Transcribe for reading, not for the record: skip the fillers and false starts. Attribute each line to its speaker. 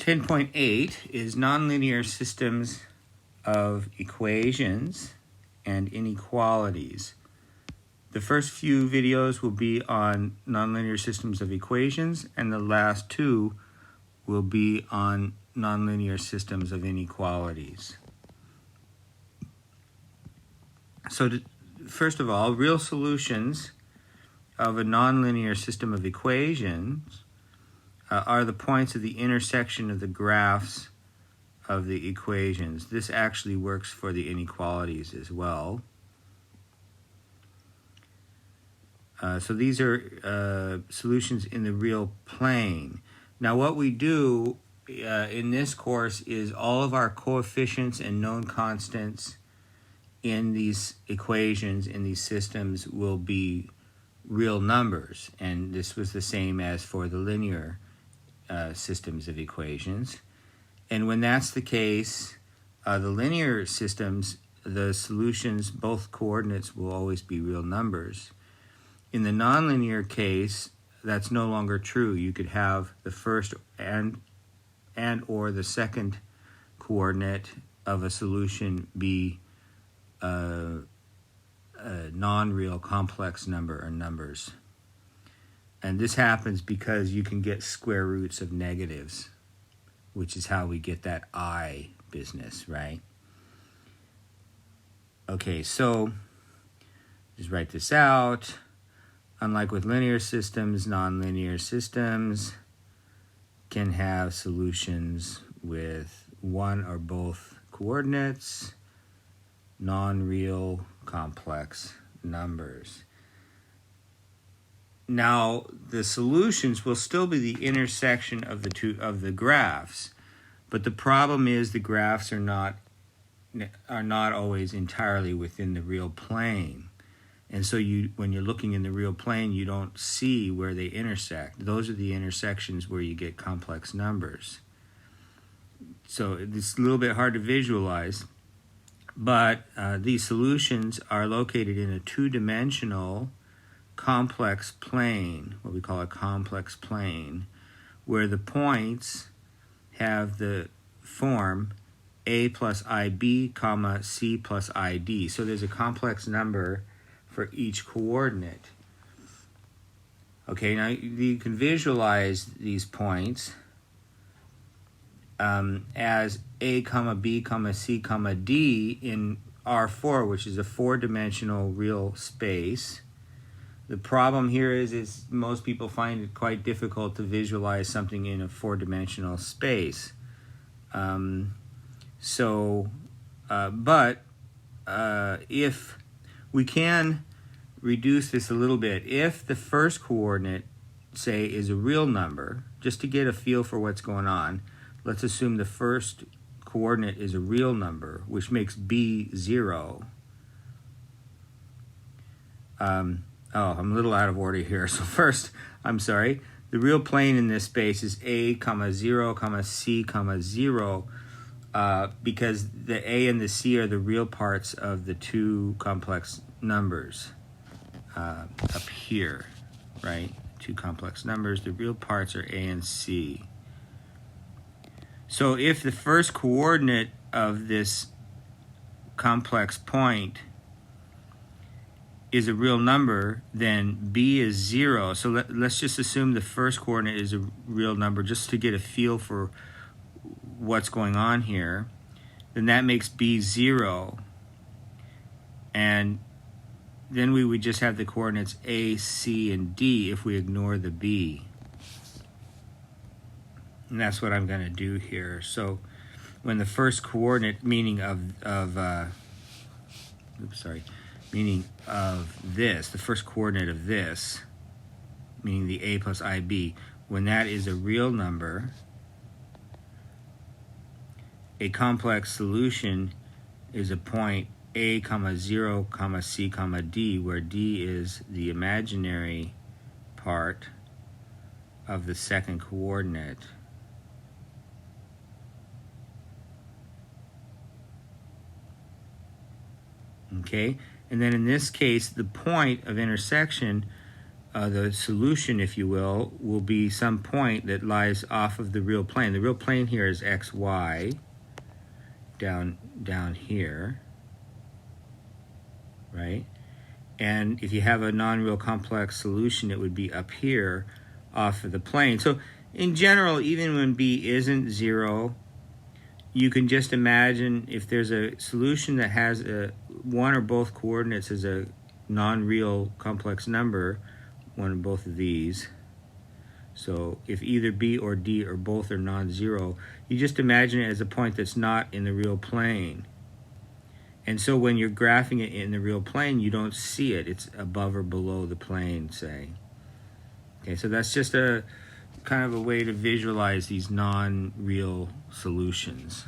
Speaker 1: 10.8 is nonlinear systems of equations and inequalities. The first few videos will be on nonlinear systems of equations, and the last two will be on nonlinear systems of inequalities. So first of all, real solutions of a nonlinear system of equations are the points of the intersection of the graphs of the equations. This actually works for the inequalities as well. So these are solutions in the real plane. Now what we do in this course is all of our coefficients and known constants in these equations, in these systems, will be real numbers. And this was the same as for the linear systems of equations. And when that's the case, the linear systems, the solutions, both coordinates will always be real numbers. In the nonlinear case, that's no longer true. You could have the first and or the second coordinate of a solution be a non-real complex number or numbers. And this happens because you can get square roots of negatives, which is how we get that I business, right? Okay, so just write this out. Unlike with linear systems, nonlinear systems can have solutions with one or both coordinates, non-real complex numbers. Now, the solutions will still be the intersection of the two of the graphs, but the problem is the graphs are not always entirely within the real plane. And so when you're looking in the real plane, you don't see where they intersect. Those are the intersections where you get complex numbers. So it's a little bit hard to visualize, but these solutions are located in a two-dimensional complex plane, what we call a complex plane, where the points have the form a plus ib, comma, c plus id. So there's a complex number for each coordinate. Okay, now you can visualize these points as a, comma, b, comma, c, comma, d in R4, which is a four-dimensional real space. The problem here is most people find it quite difficult to visualize something in a four-dimensional space. But if we can reduce this a little bit, if the first coordinate, say, is a real number, just to get a feel for what's going on, let's assume the first coordinate is a real number, which makes b 0. I'm a little out of order here. So first, I'm sorry, the real plane in this space is a, comma, 0, comma, c, comma, 0, because the a and the c are the real parts of the two complex numbers up here, right? Two complex numbers, the real parts are a and c. So if the first coordinate of this complex point is a real number, then b is 0. So let's just assume the first coordinate is a real number just to get a feel for what's going on here. Then that makes b 0. And then we would just have the coordinates a, c, and d if we ignore the b. And that's what I'm going to do here. So when the first coordinate, meaning of this, the first coordinate of this, meaning the a plus ib, when that is a real number, a complex solution is a point a, comma, 0, comma, c, comma, d, where d is the imaginary part of the second coordinate. Okay, and then in this case, the point of intersection the solution, if you will be some point that lies off of the real plane. The real plane here is xy, down here, right? And if you have a non-real complex solution, it would be up here off of the plane. So in general, even when b isn't 0, you can just imagine if there's a solution that has one or both coordinates as a non-real complex number, one or both of these. So if either b or d or both are non-zero, you just imagine it as a point that's not in the real plane. And so when you're graphing it in the real plane, you don't see it. It's above or below the plane, say. Okay, so that's just a kind of a way to visualize these non-real solutions.